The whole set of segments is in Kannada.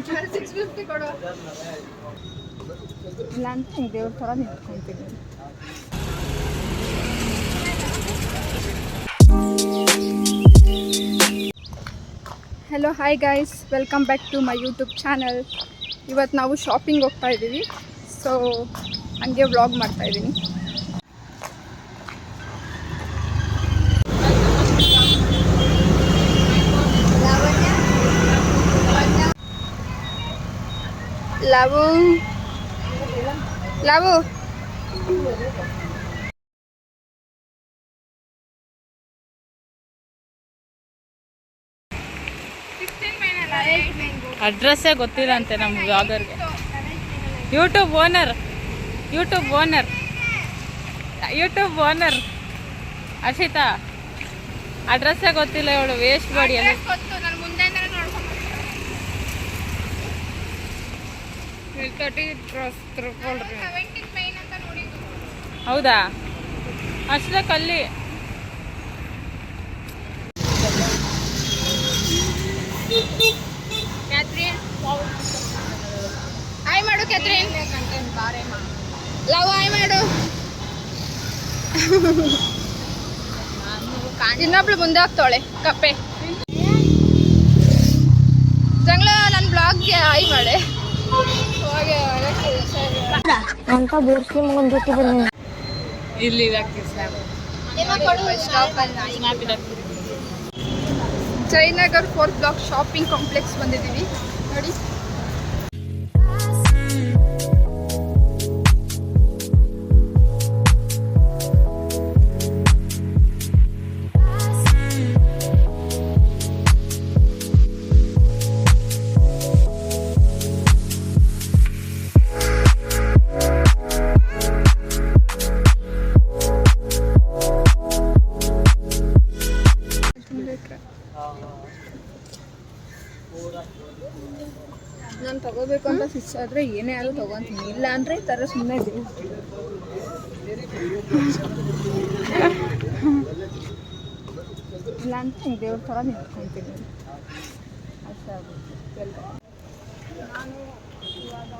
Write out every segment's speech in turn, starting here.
650 ಕೊಡು. ಇಲ್ಲ ಅಂತ ಹಿಂಗೆ ದೇವ್ರ ಥರ ನಿಂತ್ಕೊಂತೀನಿ. Hello hi guys, welcome back to my YouTube channel. ಇವತ್ತು ನಾವು ಶಾಪಿಂಗ್ ಹೋಗ್ತಾ ಇದ್ದೀವಿ. ಸೊ ಹಂಗೆ ವ್ಲಾಗ್ ಮಾಡ್ತಾಯಿದ್ದೀನಿ. ಲವು ಲವು ಅಡ್ರೆಸ್ಸೇ ಗೊತ್ತಿಲ್ಲ ಅಂತೆ ನಮ್ಮ ವ್ಲಾಗರ್ಗೆ. ಯೂಟ್ಯೂಬ್ ಓನರ್ ಅರ್ಷಿತಾ ಅಡ್ರೆಸ್ಸೇ ಗೊತ್ತಿಲ್ಲ. ಇವಳು ವೇಸ್ಟ್ ಬಾಡಿ ಎಲ್ಲ. ಹೌದಾ? ಅಷ್ಟೇ ಕಲ್ಲಿ. ಹಾಯ್ ಮಾಡು ಕ್ಯಾತ್ರಿನ್. ಲವ್ ಹಾಯ್ ಮಾಡು. ಇನ್ನೊಬ್ಳು ಮುಂದೆ ಹೋಗ್ತಾಳೆ ಕಪ್ಪೆ. ಜಂಗ್ಲ ನನ್ನ ಬ್ಲಾಗ್ಗೆ ಹಾಯ್ ಮಾಡೆ ಅಂತ ಬೋರ್ಸಿ ಮಗನ ಜೊತೆ ಬನ್ನಿ. ಇಲ್ಲಿ Jayanagar 4th block shopping complex ಬಂದಿದ್ದೀವಿ ನೋಡಿ. ನಾನು ತಗೋಬೇಕು ಅಂತ ಫಿಕ್ಸ್ ಆದರೆ ಏನೇ ಆದರೂ ತೊಗೊತೀನಿ, ಇಲ್ಲ ಅಂದರೆ ಈ ಥರ ಸುಮ್ಮನೆ ಇದೆ. ಇಲ್ಲ ಅಂತ ಹಿಂಗೆ ದೇವ್ರ ಥರ ನಿಂತ್ಕೊಂತೀನಿ ಅಷ್ಟೇ ಆಗುತ್ತೆ. ನಾನು ಇವಾಗ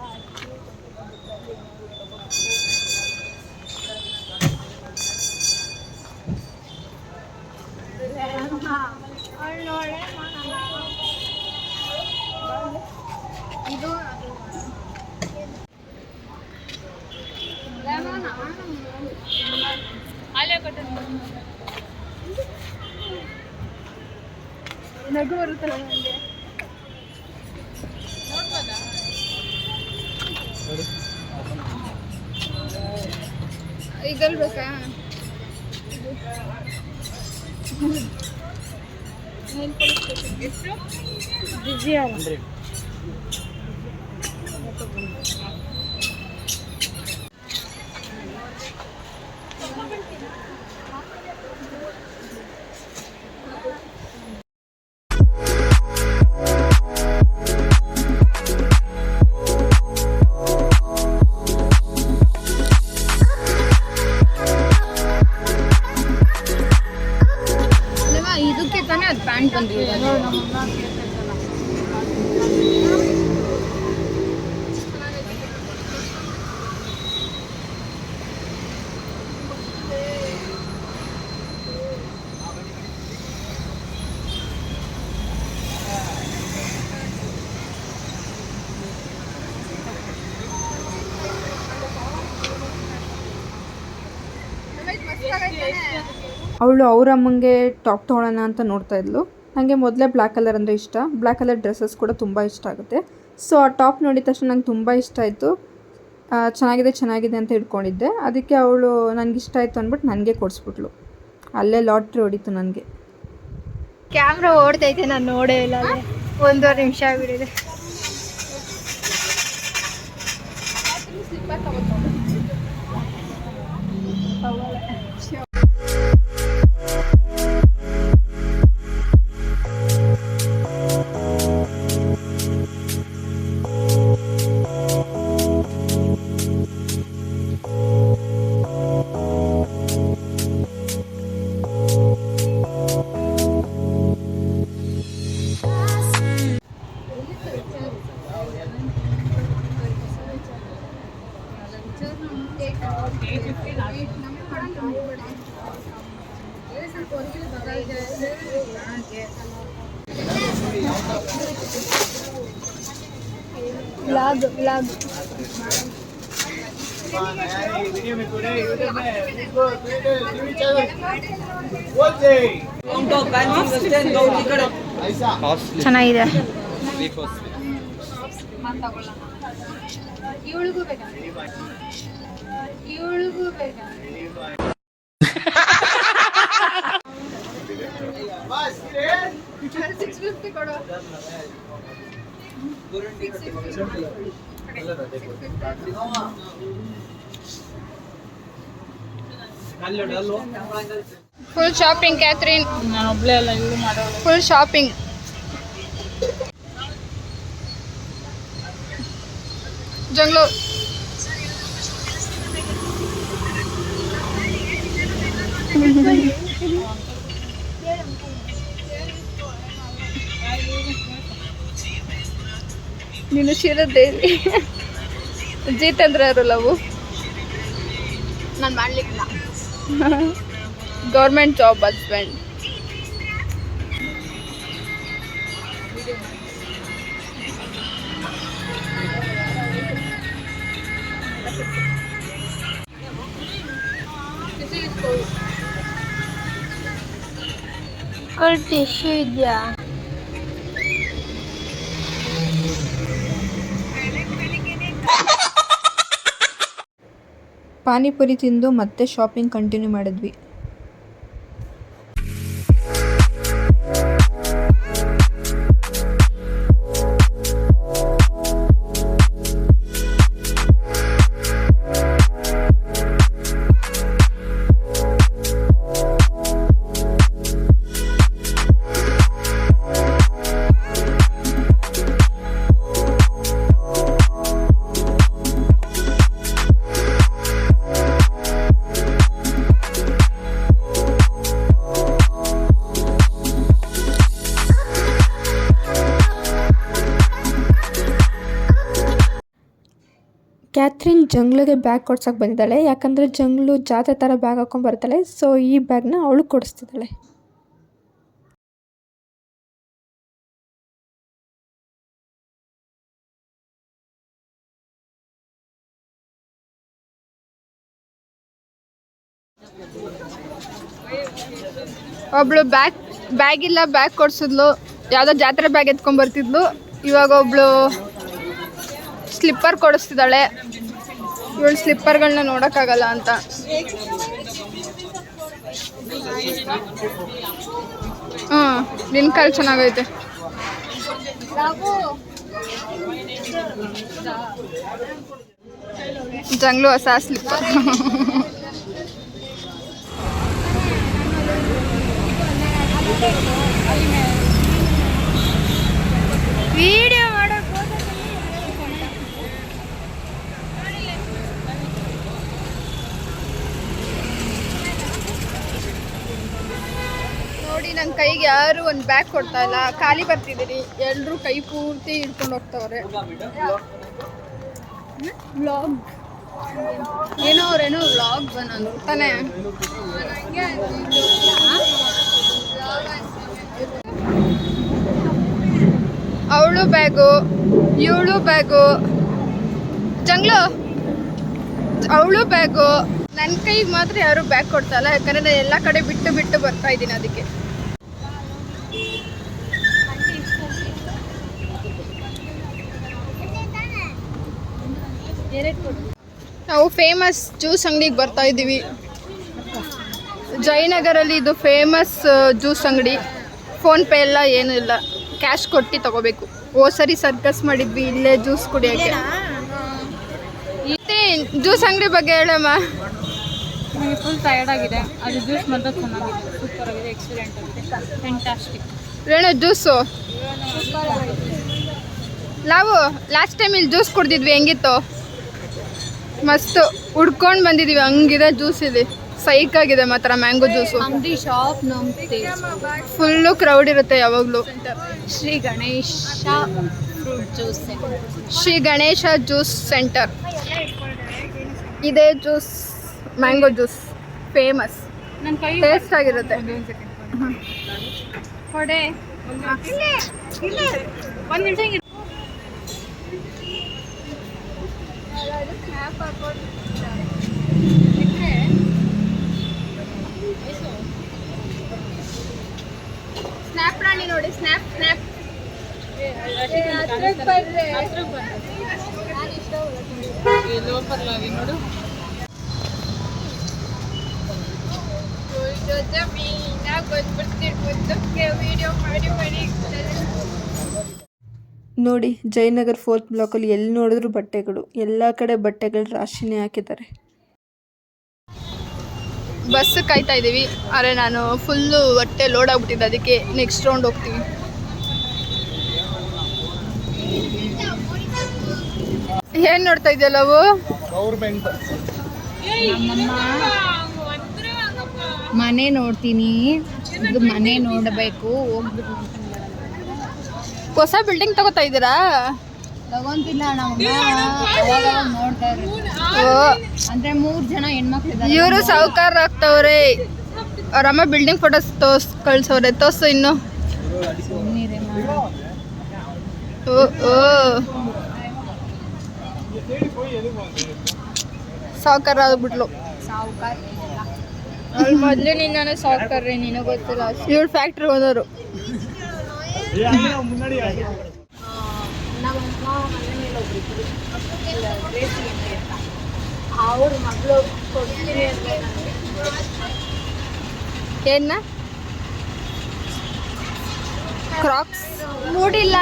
ಇದು ನಗು ಬರುತ್ತಲ್ಲ ನನಗೆ. ಇದಲ್ಲಿ ಬೇಕಾ? ಎಷ್ಟು ಬಿಜಿ ಅಲ್ಲ. ಇದಕ್ಕೆ ತಾನೇ ಅದು ಪ್ಯಾಂಟ್ ಬಂದಿರೋದು. ಅವಳು ಅವ್ರ ಅಮ್ಮಂಗೆ ಟಾಪ್ ತೊಗೊಳ್ಳೋಣ ಅಂತ ನೋಡ್ತಾ ಇದ್ಲು. ನನಗೆ ಮೊದಲೇ ಬ್ಲ್ಯಾಕ್ ಕಲರ್ ಅಂದರೆ ಇಷ್ಟ. ಬ್ಲ್ಯಾಕ್ ಕಲರ್ ಡ್ರೆಸ್ಸಸ್ ಕೂಡ ತುಂಬ ಇಷ್ಟ ಆಗುತ್ತೆ. ಸೊ ಆ ಟಾಪ್ ನೋಡಿದ ತಕ್ಷಣ ನಂಗೆ ತುಂಬ ಇಷ್ಟ ಆಯಿತು. ಚೆನ್ನಾಗಿದೆ ಅಂತ ಇಟ್ಕೊಂಡಿದ್ದೆ. ಅದಕ್ಕೆ ಅವಳು ನನಗಿಷ್ಟ ಆಯಿತು ಅಂದ್ಬಿಟ್ಟು ನನಗೆ ಕೊಡಿಸ್ಬಿಟ್ಲು. ಅಲ್ಲೇ ಲಾಟ್ರಿ ಹೊಡಿತು ನನಗೆ. ಕ್ಯಾಮ್ರಾ ಓಡ್ತೈತೆ, ನಾನು ನೋಡೇ ಇಲ್ಲ. 1.5 ನಿಮಿಷ ಆಗಿಬಿಟ್ಟಿದೆ. ವ್ಲಾಗ್ ಚೆನ್ನಾಗಿದೆ. ಇವಳಿಗೂ ಬೇಕಾ $650 ಕೊಡು. ಫುಲ್ ಶಾಪಿಂಗ್ ಕ್ಯಾಥರಿನ್, ನಾನು ಒಬ್ಳೆ ಅಲ್ಲ ಇವ್ರು ಮಾಡೋದು. Full shopping. ಜಂಗ್ಲು ನೀನು ಶಿರದೇವಿ ಜೀತಂದ್ರ ಲವು ನಾನು ಮಾಡ್ಲಿಕ್ಕಿಲ್ಲ. Government job husband. ಟಿಶ್ಯೂ ಇದೆಯಾ? ಪಾನಿಪುರಿ ತಿಂದು ಮತ್ತೆ ಶಾಪಿಂಗ್ ಕಂಟಿನ್ಯೂ ಮಾಡಿದ್ವಿ. ಕ್ಯಾಥರಿನ್ ಜಂಗ್ಲಿಗೆ ಬ್ಯಾಗ್ ಕೊಡ್ಸೋಕೆ ಬಂದಿದ್ದಾಳೆ. ಯಾಕಂದರೆ ಜಂಗ್ಲು ಜಾತ್ರೆ ಥರ ಬ್ಯಾಗ್ ಹಾಕೊಂಡು ಬರ್ತಾಳೆ. ಸೊ ಈ ಬ್ಯಾಗ್ನ ಅವಳು ಕೊಡಿಸ್ತಿದ್ದಾಳೆ. ಒಬ್ಳು ಬ್ಯಾಗ್ ಇಲ್ಲ ಬ್ಯಾಗ್ ಕೊಡ್ಸಿದ್ಲು. ಯಾವುದೋ ಜಾತ್ರೆ ಬ್ಯಾಗ್ ಎತ್ಕೊಂಡ್ ಬರ್ತಿದ್ಲು. ಇವಾಗ ಒಬ್ಳು ಸ್ಲಿಪ್ಪರ್ ಕೊಡಿಸ್ತಿದ್ದಾಳೆ. ಇವಳು ಸ್ಲಿಪ್ಪರ್ಗಳನ್ನ ನೋಡೋಕ್ಕಾಗಲ್ಲ ಅಂತ. ನಿನ್ನ ಕಾಲು ಚೆನ್ನಾಗೈತೆ. ಜಂಗ್ಲು ಹೊಸ ಸ್ಲಿಪ್ಪರ್. ವಿಡಿಯೋ ಮಾಡಕ್ ನೋಡಿ, ನನ್ನ ಕೈಗೆ ಯಾರು ಒಂದು ಬ್ಯಾಗ್ ಕೊಡ್ತಾ ಇಲ್ಲ. ಖಾಲಿ ಬರ್ತಿದ್ದೀರಿ, ಎಲ್ಲರೂ ಕೈ ಪೂರ್ತಿ ಹಿಡ್ಕೊಂಡು ಹೋಗ್ತವ್ರೆ. ವ್ಲಾಗ್ ಏನೋ ಅವ್ರೇನೋ ವ್ಲಾಗ್ ನಾನು ತಾನೇ. ಅವಳು ಬ್ಯಾಗು, ಇವಳು ಬ್ಯಾಗು, ಜಂಗ್ಲು ಅವಳು ಬ್ಯಾಗು. ನನ್ನ ಕೈಗೆ ಮಾತ್ರ ಯಾರು ಬ್ಯಾಗ್ ಕೊಡ್ತಾ ಇಲ್ಲ. ಯಾಕಂದರೆ ನಾನು ಎಲ್ಲ ಕಡೆ ಬಿಟ್ಟು ಬರ್ತಾ ಇದ್ದೀನಿ. ಅದಕ್ಕೆ ನಾವು ಫೇಮಸ್ ಜ್ಯೂಸ್ ಅಂಗಡಿಗೆ ಬರ್ತಾ ಇದ್ದೀವಿ. ಜಯನಗರಲ್ಲಿ ಇದು ಫೇಮಸ್ ಜ್ಯೂಸ್ ಅಂಗಡಿ. ಫೋನ್ಪೇ ಎಲ್ಲ ಏನೂ ಇಲ್ಲ, ಕ್ಯಾಶ್ ಕೊಟ್ಟು ತಗೋಬೇಕು. ಸರಿ ಸರ್ಕಸ್ ಮಾಡಿದ್ವಿ ಇಲ್ಲೇ ಜ್ಯೂಸ್ ಕುಡಿಯೋಕ್ಕೆ. ಜ್ಯೂಸ್ ಅಂಗಡಿ ಬಗ್ಗೆ ಹೇಳಮ್ಮ. ನನಗೆ ಫುಲ್ ಟಯರ್ಡ್ ಆಗಿದೆ. ಅದು ಜ್ಯೂಸ್ ಮಾತ್ರ ಚೆನ್ನಾಗಿದೆ, ಸೂಪರ್ ಆಗಿದೆ, ಎಕ್ಸಲೆಂಟ್ ಆಗಿದೆ, ಫ್ಯಾಂಟಾಸ್ಟಿಕ್. ರೇಣು ಜ್ಯೂಸು ನಾವು ಲಾಸ್ಟ್ ಟೈಮ್ ಇಲ್ಲಿ ಜ್ಯೂಸ್ ಕುಡ್ದಿದ್ವಿ, ಹೆಂಗಿತ್ತು? ಮಸ್ತು ಹುಡ್ಕೊಂಡು ಬಂದಿದ್ದೀವಿ, ಹಂಗಿದೆ ಜ್ಯೂಸ್ ಇಲ್ಲಿ. ಸೈಕ್ ಆಗಿದೆ ಮಾತ್ರ ಮ್ಯಾಂಗೋ ಜ್ಯೂಸು. ಅಂಗಡಿ ಶಾಪ್ ಫುಲ್ಲು ಕ್ರೌಡ್ ಇರುತ್ತೆ ಯಾವಾಗಲೂ. Shri Ganesha fruit juice centre. Shri Ganesha juice centre. ಇದೇ ಜ್ಯೂಸ್ ಮ್ಯಾಂಗೋ ಜ್ಯೂಸ್ ಫೇಮಸ್, ನನ್ನ ಕೈ ಟೇಸ್ಟ್ ಆಗಿರುತ್ತೆ. ಕೊಡೆ ಒಂದು ನಿಮಿಷ ಹಿಂಗೆ ಸ್ನ್ಯಾಪ್ ರಾಣಿ ನೋಡಿ, ಸ್ನ್ಯಾಪ್ ಸ್ನ್ಯಾಪ್. ಲೋಪರ್ಲಾಗಿ ನೋಡು. ವಿಡಿಯೋ ಮಾಡಿ ಮಾಡಿ. ನೋಡಿ ಜಯನಗರ್ 4th ಬ್ಲಾಕಲ್ಲಿ ಎಲ್ಲಿ ನೋಡಿದ್ರು ಬಟ್ಟೆಗಳು, ಎಲ್ಲ ಕಡೆ ಬಟ್ಟೆಗಳು ರಾಶಿನೇ ಹಾಕಿದ್ದಾರೆ. ಬಸ್ ಕಾಯ್ತಾ ಇದ್ದೀವಿ. ಆದರೆ ನಾನು ಫುಲ್ಲು ಹೊಟ್ಟೆ ಲೋಡ್ ಆಗ್ಬಿಟ್ಟಿದ್ದೆ, ಅದಕ್ಕೆ ನೆಕ್ಸ್ಟ್ ರೌಂಡ್ ಹೋಗ್ತೀವಿ. ಏನು ನೋಡ್ತಾ ಇದೆಯಲ್ಲವು? ಮನೆ ನೋಡ್ತೀನಿ, ಇದು ಮನೆ ನೋಡಬೇಕು, ಹೋಗ್ಬಿಟ್ಟು ಹೊಸ ಬಿಲ್ಡಿಂಗ್ ತಗೋತಾ ಇದ್ದೀರಾ? ತಗೊಂತಿಲ್ಲ ನಮ್ಮಮ್ಮ ನೋಡ್ತಾ ಇರೋದು. ಓ, ಅಂದ್ರೆ 3 ಜನ ಹೆಣ್ಮಕ್ಳು ಇದ್ದಾರೆ. ಇವರು ಸಾಹುಕಾರ ಆಗ್ತವ್ರೆ. ಅವರಮ್ಮ ಬಿಲ್ಡಿಂಗ್ ಫೋಟೋಸ್ ಕಳ್ಸವ್ರೆ. ತೋರ್ಸು ಇನ್ನು. ಓ ಓ, ಸಾಹುಕಾರ ಆಗ್ಬಿಟ್ಲು. ಮೊದಲು ನಿನ್ನ ಸಾಫ್ಟ್ವೇರ್ ನೀನು ಗೊತ್ತಿಲ್ಲ. ಇವಳು ಫ್ಯಾಕ್ಟ್ರಿ ಹೋದವರು. ಅವ್ರ ಮಗಳು ಕೊಡ್ತೀನಿ ಅಂದ್ರೆ ಏನ ಕ್ರಾಕ್ಸ್ ಮೂಡಿಲ್ಲ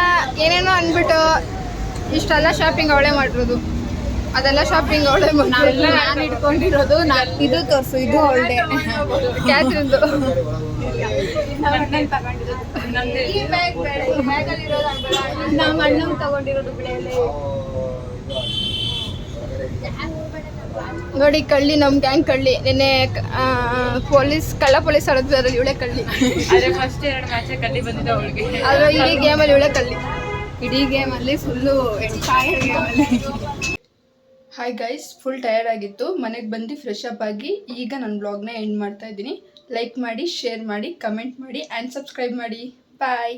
ಏನೇನೋ ಅಂದ್ಬಿಟ್ಟು ಇಷ್ಟೆಲ್ಲ ಶಾಪಿಂಗ್ ಅವಳೇ ಮಾಡಿರೋದು. ಅದೆಲ್ಲ ಶಾಪಿಂಗ್ ಅವಳೇ ಮಾಡಿರೋದು. ನಾನು ಇಟ್ಕೊಂಡಿರೋದು ಇದು ತೋರಿಸು, ಇದು ಅವಳದೆ. ಕ್ಯಾತ್ರಿಂದು. ನಮ್ಮ ಅಣ್ಣಂಗೆ ತಗೊಂಡಿರೋದು ಬಿಳೆಯಲ್ಲಿ. ನೋಡಿ ಕಳ್ಳಿ, ನಮ್ ಗ್ಯಾಂಗ್ ಕಳ್ಳಿ. ನಿನ್ನೆ ಪೊಲೀಸ್ ಹೊಡೆದಿದ್ದಾರೆ, ಇವಳೆ ಕಳ್ಳಿ. ಅದೇ ಫಸ್ಟ್ 2 ಮ್ಯಾಚ್ ಕಲ್ಲಿ ಬಂದಿದ್ದೆ ಅವಳಿಗೆ. ಆದ್ರೆ ಇಡೀ ಗೇಮಲ್ಲಿ ಇವಳೆ ಕಳ್ಳಿ. ಇಡೀ ಗೇಮಲ್ಲಿ ಫುಲ್ಲು ಎಂಟೈರ್ ಗೇಮಲ್ಲಿ. ಹಾಯ್ ಗೈಸ್, ಫುಲ್ ಟಯರ್ಡ್ ಆಗಿತ್ತು. ಮನೆಗೆ ಬಂದು ಫ್ರೆಶ್ ಅಪ್ ಆಗಿ ಈಗ ನನ್ನ ಬ್ಲಾಗ್ನ ಎಂಡ್ ಮಾಡ್ತಾ ಇದ್ದೀನಿ. ಲೈಕ್ ಮಾಡಿ, ಶೇರ್ ಮಾಡಿ, ಕಮೆಂಟ್ ಮಾಡಿ ಆ್ಯಂಡ್ ಸಬ್ಸ್ಕ್ರೈಬ್ ಮಾಡಿ. ಬಾಯ್.